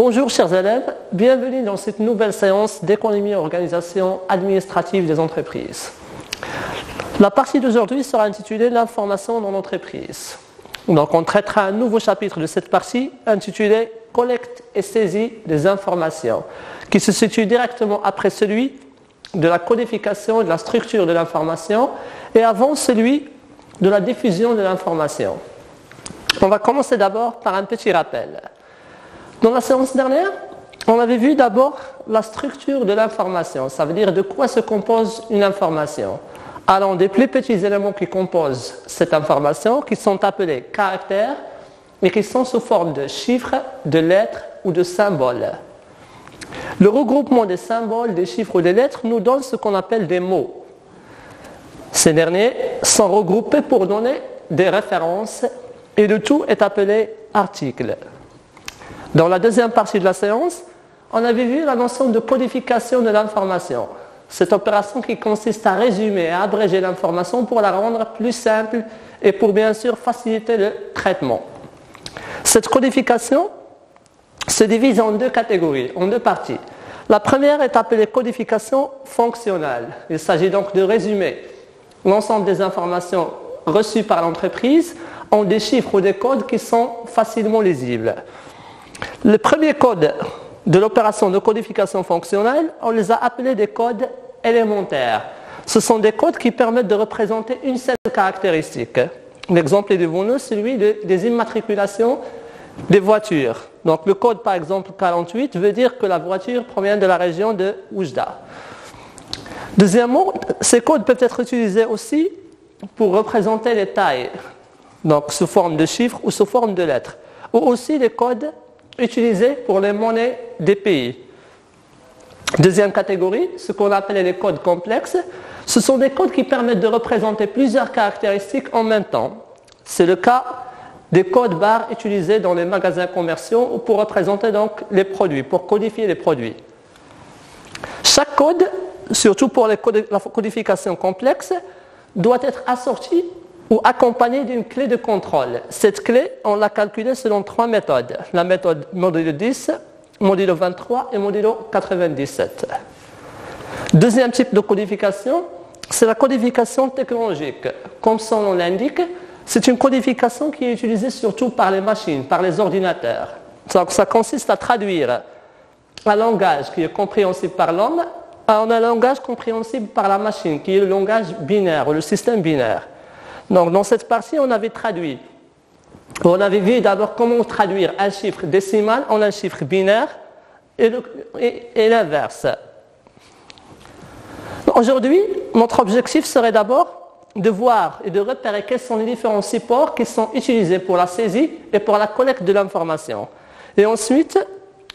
Bonjour chers élèves, bienvenue dans cette nouvelle séance d'économie et organisation administrative des entreprises. La partie d'aujourd'hui sera intitulée l'information dans l'entreprise. Donc on traitera un nouveau chapitre de cette partie intitulé collecte et saisie des informations, qui se situe directement après celui de la codification et de la structure de l'information et avant celui de la diffusion de l'information. On va commencer d'abord par un petit rappel. Dans la séance dernière, on avait vu d'abord la structure de l'information, ça veut dire de quoi se compose une information. Allant des plus petits éléments qui composent cette information, qui sont appelés caractères, et qui sont sous forme de chiffres, de lettres ou de symboles. Le regroupement des symboles, des chiffres ou des lettres nous donne ce qu'on appelle des mots. Ces derniers sont regroupés pour donner des références et le tout est appelé article. Dans la deuxième partie de la séance, on avait vu la notion de codification de l'information. Cette opération qui consiste à résumer et à abréger l'information pour la rendre plus simple et pour bien sûr faciliter le traitement. Cette codification se divise en deux catégories, en deux parties. La première est appelée codification fonctionnelle. Il s'agit donc de résumer l'ensemble des informations reçues par l'entreprise en des chiffres ou des codes qui sont facilement lisibles. Le premier code de l'opération de codification fonctionnelle, on les a appelés des codes élémentaires. Ce sont des codes qui permettent de représenter une seule caractéristique. L'exemple est devant nous, celui des immatriculations des voitures. Donc le code par exemple 48 veut dire que la voiture provient de la région de Oujda. Deuxièmement, ces codes peuvent être utilisés aussi pour représenter les tailles, donc sous forme de chiffres ou sous forme de lettres, ou aussi les codes utilisés pour les monnaies des pays. Deuxième catégorie, ce qu'on appelle les codes complexes, ce sont des codes qui permettent de représenter plusieurs caractéristiques en même temps. C'est le cas des codes barres utilisés dans les magasins commerciaux ou pour représenter donc les produits, pour codifier les produits. Chaque code, surtout pour la codification complexe, doit être assorti ou accompagné d'une clé de contrôle. Cette clé, on l'a calculée selon trois méthodes. La méthode modulo 10, modulo 23 et modulo 97. Deuxième type de codification, c'est la codification technologique. Comme son nom l'indique, c'est une codification qui est utilisée surtout par les machines, par les ordinateurs. Donc, ça consiste à traduire un langage qui est compréhensible par l'homme en un langage compréhensible par la machine, qui est le langage binaire ou le système binaire. Donc, dans cette partie, on avait vu d'abord comment traduire un chiffre décimal en un chiffre binaire et l'inverse. Aujourd'hui, notre objectif serait d'abord de voir et de repérer quels sont les différents supports qui sont utilisés pour la saisie et pour la collecte de l'information. Et ensuite,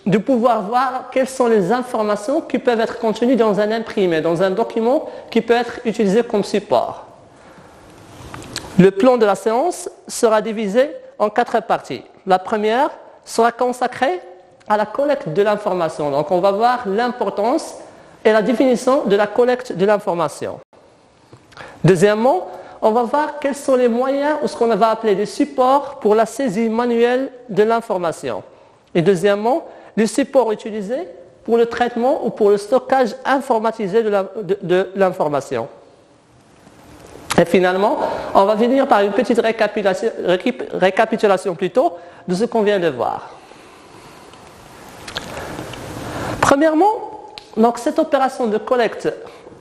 de pouvoir voir quelles sont les informations qui peuvent être contenues dans un imprimé, dans un document qui peut être utilisé comme support. Le plan de la séance sera divisé en 4 parties. La première sera consacrée à la collecte de l'information. Donc on va voir l'importance et la définition de la collecte de l'information. Deuxièmement, on va voir quels sont les moyens ou ce qu'on va appeler des supports pour la saisie manuelle de l'information. Et deuxièmement, les supports utilisés pour le traitement ou pour le stockage informatisé de l'information. Et finalement, on va finir par une petite récapitulation plutôt de ce qu'on vient de voir. Premièrement, donc cette opération de collecte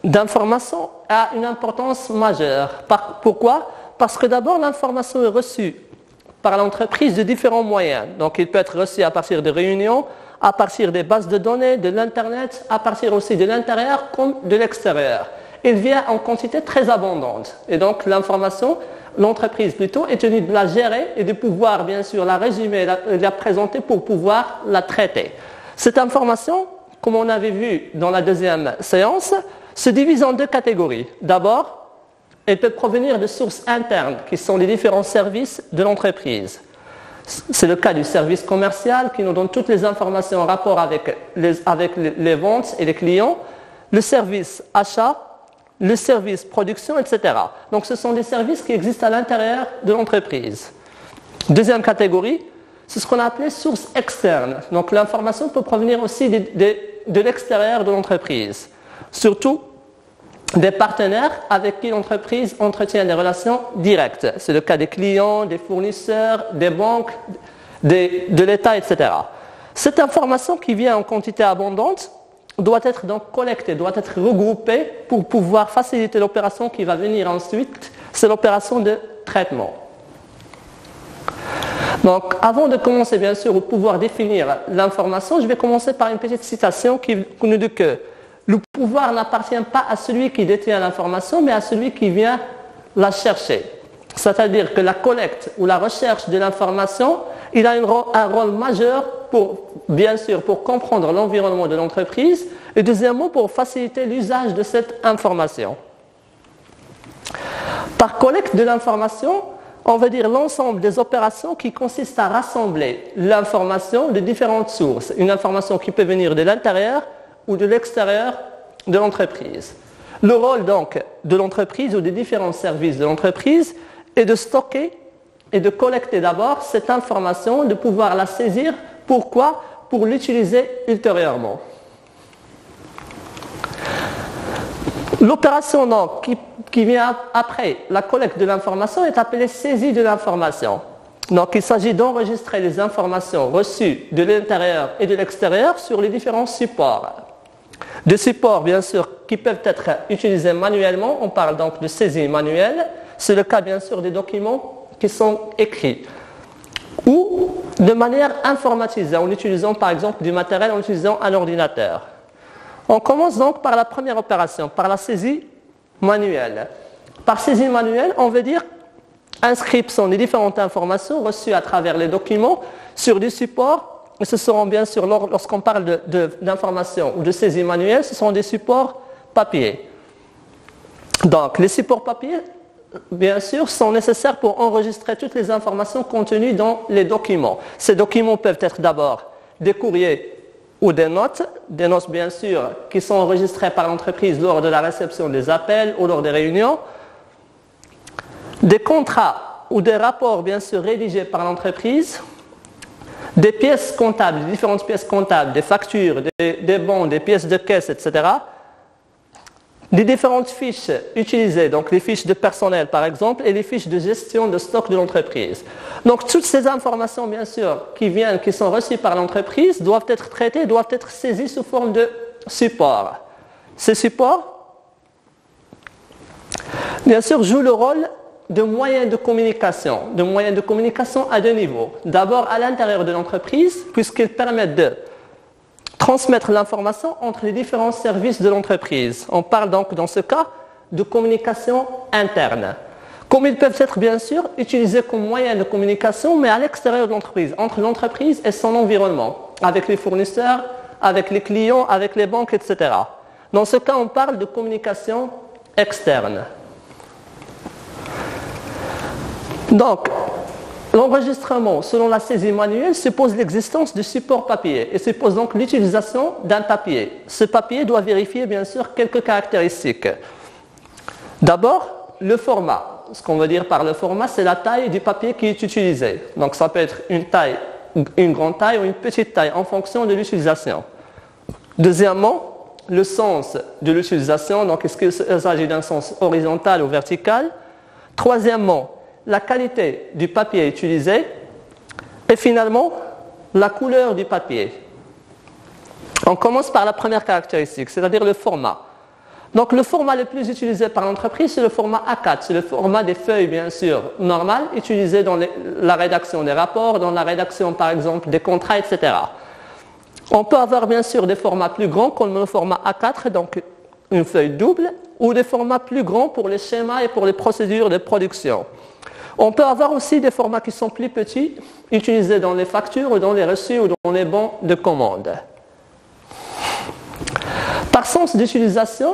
d'informations a une importance majeure. Pourquoi ? Parce que d'abord, l'information est reçue par l'entreprise de différents moyens. Donc, il peut être reçu à partir de réunions, à partir des bases de données, de l'Internet, à partir aussi de l'intérieur comme de l'extérieur. Il vient en quantité très abondante. Et donc, l'entreprise plutôt, est tenue de la gérer et de pouvoir, bien sûr, la résumer, la présenter pour pouvoir la traiter. Cette information, comme on avait vu dans la deuxième séance, se divise en deux catégories. D'abord, elle peut provenir de sources internes, qui sont les différents services de l'entreprise. C'est le cas du service commercial, qui nous donne toutes les informations en rapport avec les ventes et les clients, le service achat, le service production, etc. Donc ce sont des services qui existent à l'intérieur de l'entreprise. Deuxième catégorie, c'est ce qu'on a appelé source externe. Donc l'information peut provenir aussi de l'extérieur de l'entreprise, surtout des partenaires avec qui l'entreprise entretient des relations directes. C'est le cas des clients, des fournisseurs, des banques, de l'État, etc. Cette information qui vient en quantité abondante doit être donc collectée, doit être regroupée pour pouvoir faciliter l'opération qui va venir ensuite, c'est l'opération de traitement. Donc, avant de commencer, bien sûr, au pouvoir définir l'information, je vais commencer par une petite citation qui nous dit que le pouvoir n'appartient pas à celui qui détient l'information, mais à celui qui vient la chercher. C'est-à-dire que la collecte ou la recherche de l'information, il a un rôle majeur bien sûr, pour comprendre l'environnement de l'entreprise et deuxièmement, pour faciliter l'usage de cette information. Par collecte de l'information, on va dire l'ensemble des opérations qui consistent à rassembler l'information de différentes sources. Une information qui peut venir de l'intérieur ou de l'extérieur de l'entreprise. Le rôle donc de l'entreprise ou des différents services de l'entreprise est de stocker et de collecter d'abord cette information, de pouvoir la saisir. Pourquoi ? Pour l'utiliser ultérieurement. L'opération donc qui vient après la collecte de l'information est appelée saisie de l'information. Donc il s'agit d'enregistrer les informations reçues de l'intérieur et de l'extérieur sur les différents supports. Des supports bien sûr qui peuvent être utilisés manuellement, on parle donc de saisie manuelle, c'est le cas bien sûr des documents qui sont écrits. Ou de manière informatisée en utilisant par exemple du matériel, en utilisant un ordinateur. On commence donc par la première opération, par la saisie manuelle. Par saisie manuelle, on veut dire inscription des différentes informations reçues à travers les documents sur des supports. Et ce seront bien sûr, lorsqu'on parle d'informations ou de saisie manuelle, ce sont des supports papier. Donc les supports papier, bien sûr, sont nécessaires pour enregistrer toutes les informations contenues dans les documents. Ces documents peuvent être d'abord des courriers ou des notes bien sûr, qui sont enregistrées par l'entreprise lors de la réception des appels ou lors des réunions, des contrats ou des rapports bien sûr rédigés par l'entreprise, des pièces comptables, des différentes pièces comptables, des factures, des bons, des pièces de caisse, etc., des différentes fiches utilisées, donc les fiches de personnel par exemple, et les fiches de gestion de stock de l'entreprise. Donc toutes ces informations bien sûr qui sont reçues par l'entreprise doivent être traitées, doivent être saisies sous forme de support. Ces supports, bien sûr, jouent le rôle de moyens de communication à deux niveaux. D'abord à l'intérieur de l'entreprise, puisqu'ils permettent de transmettre l'information entre les différents services de l'entreprise. On parle donc dans ce cas de communication interne. Comme ils peuvent être bien sûr utilisés comme moyen de communication, mais à l'extérieur de l'entreprise, entre l'entreprise et son environnement, avec les fournisseurs, avec les clients, avec les banques, etc. Dans ce cas, on parle de communication externe. Donc, l'enregistrement, selon la saisie manuelle, suppose l'existence de supports papier et suppose donc l'utilisation d'un papier. Ce papier doit vérifier bien sûr quelques caractéristiques. D'abord, le format. Ce qu'on veut dire par le format, c'est la taille du papier qui est utilisé. Donc ça peut être une grande taille ou une petite taille en fonction de l'utilisation. Deuxièmement, le sens de l'utilisation. Donc est-ce qu'il s'agit d'un sens horizontal ou vertical? Troisièmement, la qualité du papier utilisé et finalement la couleur du papier. On commence par la première caractéristique, c'est-à-dire le format. Donc le format le plus utilisé par l'entreprise, c'est le format A4, c'est le format des feuilles bien sûr normales utilisées dans la rédaction des rapports, dans la rédaction par exemple des contrats, etc. On peut avoir bien sûr des formats plus grands comme le format A4, donc une feuille double, ou des formats plus grands pour les schémas et pour les procédures de production. On peut avoir aussi des formats qui sont plus petits, utilisés dans les factures ou dans les reçus ou dans les bons de commande. Par sens d'utilisation,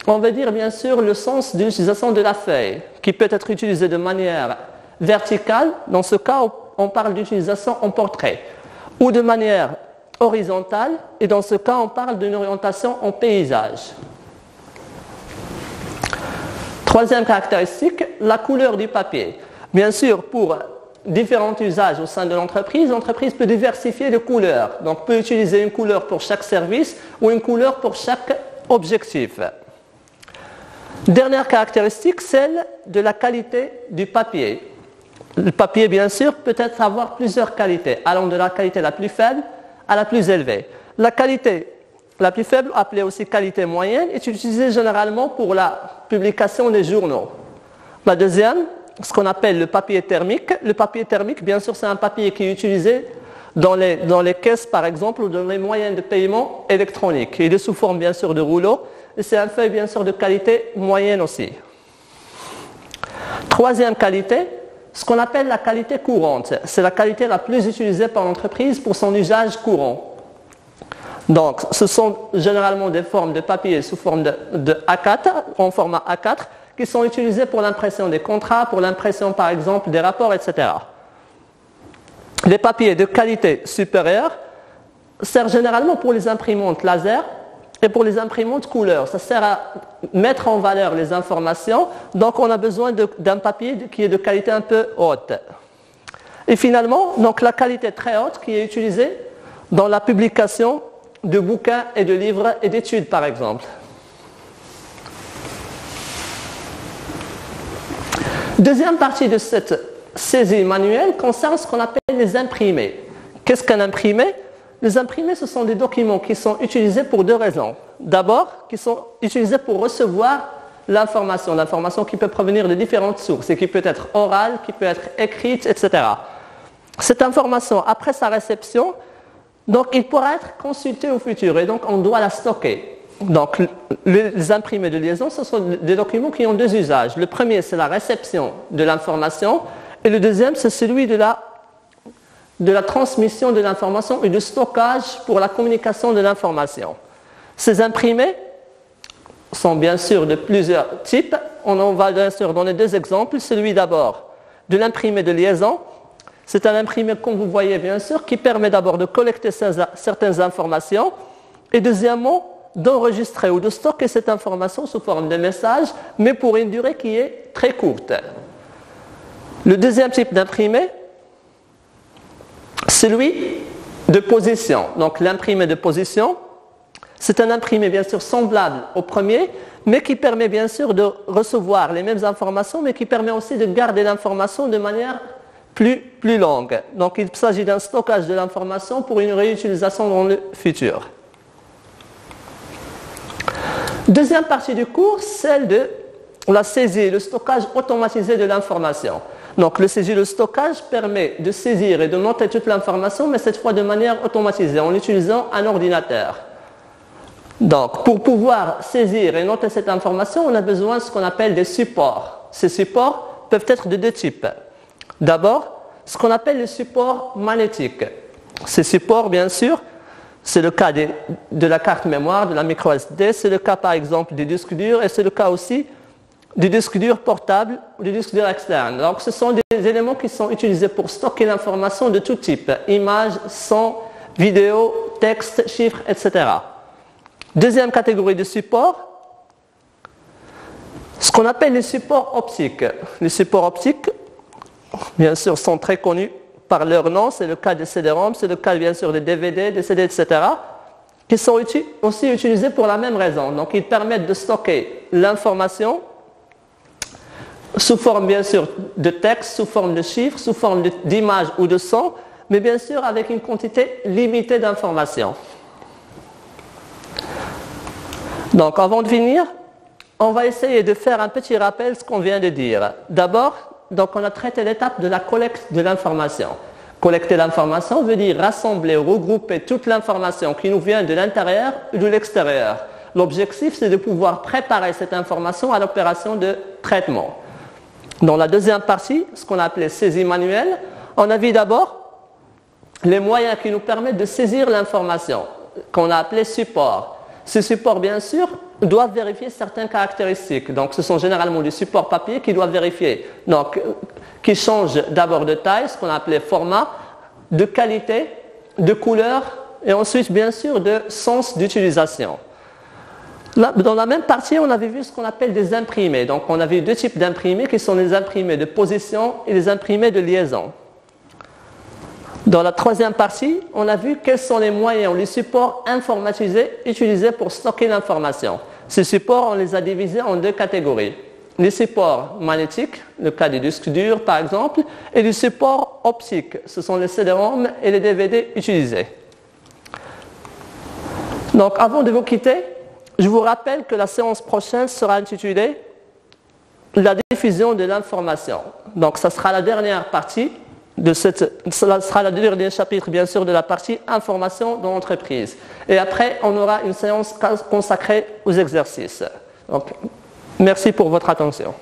on va dire bien sûr le sens de l'utilisation de la feuille, qui peut être utilisée de manière verticale, dans ce cas on parle d'utilisation en portrait, ou de manière horizontale, et dans ce cas on parle d'une orientation en paysage. Troisième caractéristique, la couleur du papier. Bien sûr, pour différents usages au sein de l'entreprise peut diversifier de couleurs. Donc, peut utiliser une couleur pour chaque service ou une couleur pour chaque objectif. Dernière caractéristique, celle de la qualité du papier. Le papier, bien sûr, peut avoir plusieurs qualités, allant de la qualité la plus faible à la plus élevée. La qualité la plus faible, appelée aussi qualité moyenne, est utilisée généralement pour la publication des journaux. La deuxième, ce qu'on appelle le papier thermique. Le papier thermique, bien sûr, c'est un papier qui est utilisé dans les caisses, par exemple, ou dans les moyens de paiement électroniques. Il est sous forme, bien sûr, de rouleau, et c'est un feuille, bien sûr, de qualité moyenne aussi. Troisième qualité, ce qu'on appelle la qualité courante. C'est la qualité la plus utilisée par l'entreprise pour son usage courant. Donc, ce sont généralement des formes de papier sous forme de A4, en format A4, qui sont utilisées pour l'impression des contrats, pour l'impression, par exemple, des rapports, etc. Les papiers de qualité supérieure servent généralement pour les imprimantes laser et pour les imprimantes couleur. Ça sert à mettre en valeur les informations, donc on a besoin d'un papier qui est de qualité un peu haute. Et finalement, donc la qualité très haute qui est utilisée dans la publication de bouquins et de livres et d'études, par exemple. Deuxième partie de cette saisie manuelle concerne ce qu'on appelle les imprimés. Qu'est-ce qu'un imprimé? Les imprimés, ce sont des documents qui sont utilisés pour deux raisons. D'abord, qui sont utilisés pour recevoir l'information qui peut provenir de différentes sources et qui peut être orale, qui peut être écrite, etc. Cette information, après sa réception, donc il pourra être consulté au futur et donc on doit la stocker. Donc les imprimés de liaison, ce sont des documents qui ont deux usages. Le premier, c'est la réception de l'information et le deuxième, c'est celui de la transmission de l'information et du stockage pour la communication de l'information. Ces imprimés sont bien sûr de plusieurs types. On va bien sûr donner deux exemples. Celui d'abord de l'imprimé de liaison. C'est un imprimé, comme vous voyez bien sûr, qui permet d'abord de collecter certaines informations et deuxièmement d'enregistrer ou de stocker cette information sous forme de message, mais pour une durée qui est très courte. Le deuxième type d'imprimé, celui de position. Donc l'imprimé de position, c'est un imprimé bien sûr semblable au premier, mais qui permet bien sûr de recevoir les mêmes informations, mais qui permet aussi de garder l'information de manière plus longue. Donc il s'agit d'un stockage de l'information pour une réutilisation dans le futur. Deuxième partie du cours, celle de la saisie, le stockage automatisé de l'information. Donc le saisie, le stockage permet de saisir et de noter toute l'information, mais cette fois de manière automatisée, en utilisant un ordinateur. Donc pour pouvoir saisir et noter cette information, on a besoin de ce qu'on appelle des supports. Ces supports peuvent être de deux types. D'abord, ce qu'on appelle les supports magnétiques. Ces supports, bien sûr, c'est le cas de la carte mémoire, de la micro SD, c'est le cas par exemple du disque dur et c'est le cas aussi du disque dur portable ou du disque dur externe. Donc ce sont des éléments qui sont utilisés pour stocker l'information de tout type, images, son, vidéo, texte, chiffres, etc. Deuxième catégorie de supports, ce qu'on appelle les supports optiques. Les supports optiques, bien sûr, sont très connus par leur nom, c'est le cas des CD-ROM, c'est le cas bien sûr des DVD, des CD, etc., qui sont aussi utilisés pour la même raison. Donc ils permettent de stocker l'information sous forme bien sûr de texte, sous forme de chiffres, sous forme d'images ou de sons, mais bien sûr avec une quantité limitée d'informations. Donc avant de finir, on va essayer de faire un petit rappel de ce qu'on vient de dire. D'abord, donc on a traité l'étape de la collecte de l'information. Collecter l'information veut dire rassembler, regrouper toute l'information qui nous vient de l'intérieur ou de l'extérieur. L'objectif, c'est de pouvoir préparer cette information à l'opération de traitement. Dans la deuxième partie, ce qu'on a appelé saisie manuelle, on a vu d'abord les moyens qui nous permettent de saisir l'information, qu'on a appelé support. Ces supports, bien sûr, doivent vérifier certaines caractéristiques. Donc, ce sont généralement des supports papier qui doivent vérifier. Donc, qui changent d'abord de taille, ce qu'on a appelé format, de qualité, de couleur et ensuite, bien sûr, de sens d'utilisation. Là, dans la même partie, on avait vu ce qu'on appelle des imprimés. Donc, on avait deux types d'imprimés qui sont les imprimés de position et les imprimés de liaison. Dans la troisième partie, on a vu quels sont les moyens ou les supports informatisés utilisés pour stocker l'information. Ces supports, on les a divisés en deux catégories. Les supports magnétiques, le cas des disques durs par exemple, et les supports optiques, ce sont les CD-ROM et les DVD utilisés. Donc avant de vous quitter, je vous rappelle que la séance prochaine sera intitulée « La diffusion de l'information ». Donc ça sera la dernière partie, cela sera le dernier chapitre bien sûr de la partie « Information dans l'entreprise ». Et après, on aura une séance consacrée aux exercices. Donc, merci pour votre attention.